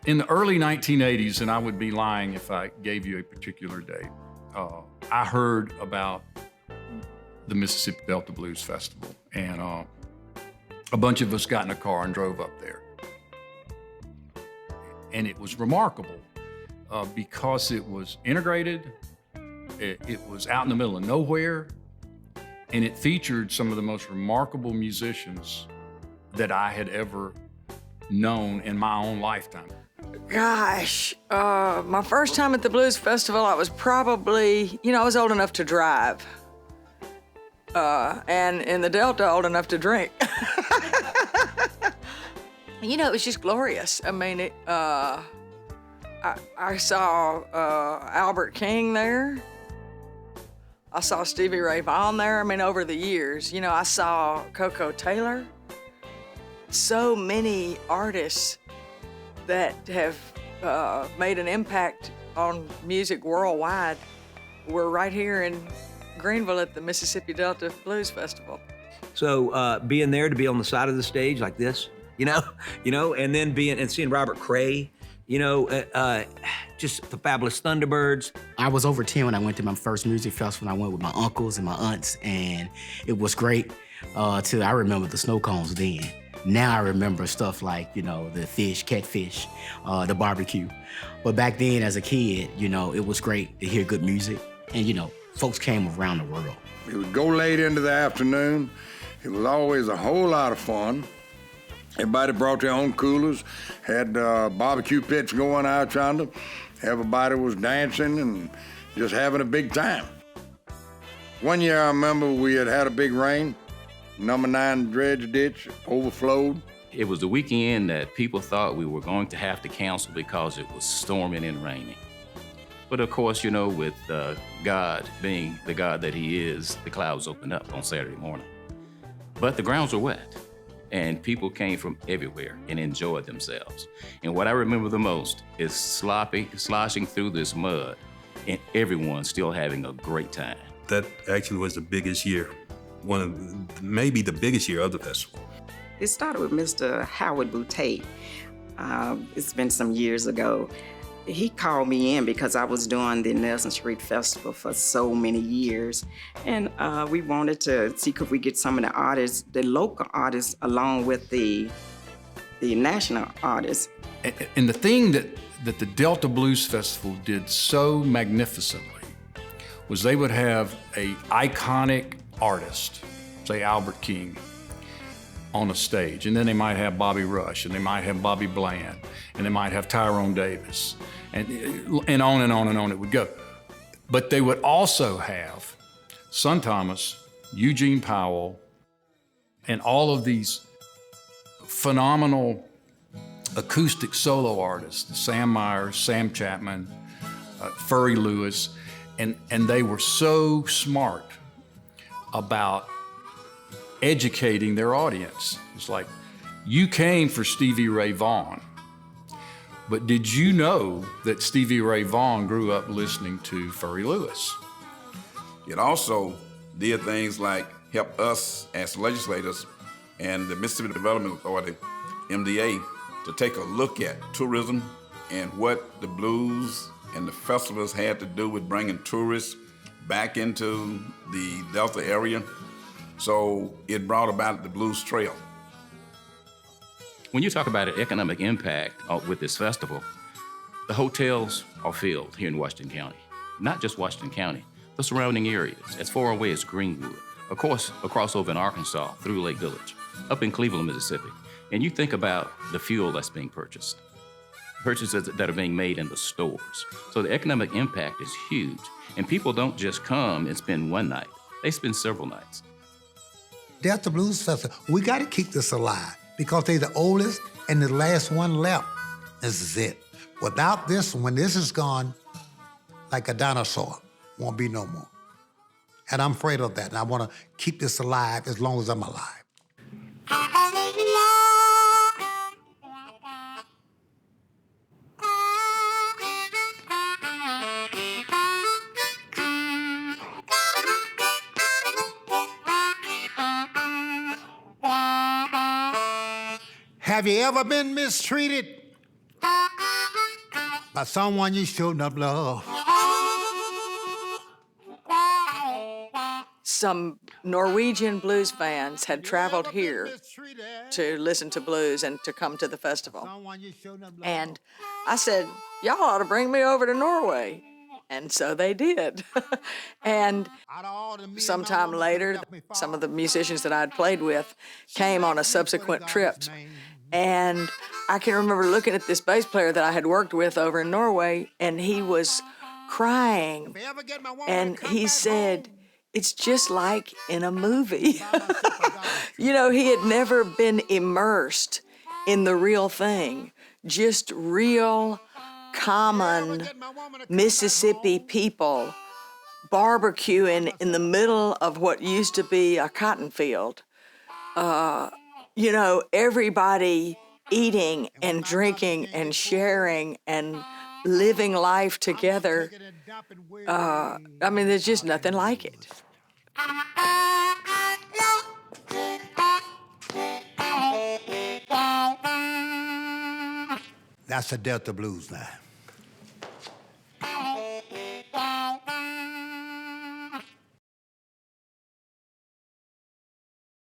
In the early 1980s, and I would be lying if I gave you a particular date, I heard about the Mississippi Delta Blues Festival, and a bunch of us got in a car and drove up there. And it was remarkable because it was integrated, it was out in the middle of nowhere, and it featured some of the most remarkable musicians that I had ever known in my own lifetime. Gosh, my first time at the Blues Festival, I was probably, I was old enough to drive. And in the Delta, old enough to drink. It was just glorious. I mean, I saw Albert King there. I saw Stevie Ray Vaughan there. I mean, over the years, I saw Coco Taylor. So many artists that have made an impact on music worldwide were right here in Greenville at the Mississippi Delta Blues Festival. So being there to be on the side of the stage like this, and then seeing Robert Cray, just the Fabulous Thunderbirds. I was over 10 when I went to my first music festival. I went with my uncles and my aunts, and it was great till I remember the snow cones then. Now I remember stuff like, the fish, catfish, the barbecue. But back then as a kid, it was great to hear good music. And, folks came around the world. We would go late into the afternoon. It was always a whole lot of fun. Everybody brought their own coolers, had barbecue pits going out trying to. Everybody was dancing and just having a big time. One year I remember we had a big rain. Number 9 dredge ditch overflowed. It was the weekend that people thought we were going to have to cancel because it was storming and raining. But of course, with God being the God that he is, the clouds opened up on Saturday morning. But the grounds were wet, and people came from everywhere and enjoyed themselves. And what I remember the most is sloshing through this mud, and everyone still having a great time. That actually was the biggest year. Maybe the biggest year of the festival. It started with Mr. Howard Boutte. It's been some years ago. He called me in because I was doing the Nelson Street Festival for so many years. And we wanted to see could we get some of the artists, the local artists, along with the national artists. And the thing that the Delta Blues Festival did so magnificently was they would have a iconic artist, say Albert King, on a stage. And then they might have Bobby Rush, and they might have Bobby Bland, and they might have Tyrone Davis, and on and on and on it would go. But they would also have Son Thomas, Eugene Powell, and all of these phenomenal acoustic solo artists, Sam Myers, Sam Chapman, Furry Lewis, and they were so smart about educating their audience. It's like, you came for Stevie Ray Vaughan, but did you know that Stevie Ray Vaughan grew up listening to Furry Lewis? It also did things like help us as legislators and the Mississippi Development Authority, MDA, to take a look at tourism and what the blues and the festivals had to do with bringing tourists back into the Delta area. So it brought about the Blues Trail. When you talk about an economic impact with this festival, the hotels are filled here in Washington County. Not just Washington County, the surrounding areas, as far away as Greenwood. Of course, across over in Arkansas through Lake Village, up in Cleveland, Mississippi. And you think about the fuel that's being purchases that are being made in the stores. So the economic impact is huge. And people don't just come and spend one night. They spend several nights. Delta Blues Festival, we got to keep this alive because they're the oldest and the last one left. This is it. Without this, when this is gone, like a dinosaur, won't be no more. And I'm afraid of that, and I want to keep this alive as long as I'm alive. Have you ever been mistreated? By someone you showed up love. Some Norwegian blues fans had traveled here to listen to blues and to come to the festival. Someone you showed up love. And I said, y'all ought to bring me over to Norway. And so they did. And sometime later, some of the musicians that I'd played with came on a subsequent trip. And I can remember looking at this bass player that I had worked with over in Norway, and he was crying. And he said, it's just like in a movie. You know, he had never been immersed in the real thing, just real, common Mississippi people barbecuing in the middle of what used to be a cotton field. You know, everybody eating and drinking and sharing and living life together. I mean, there's just nothing like it. That's the Delta Blues now.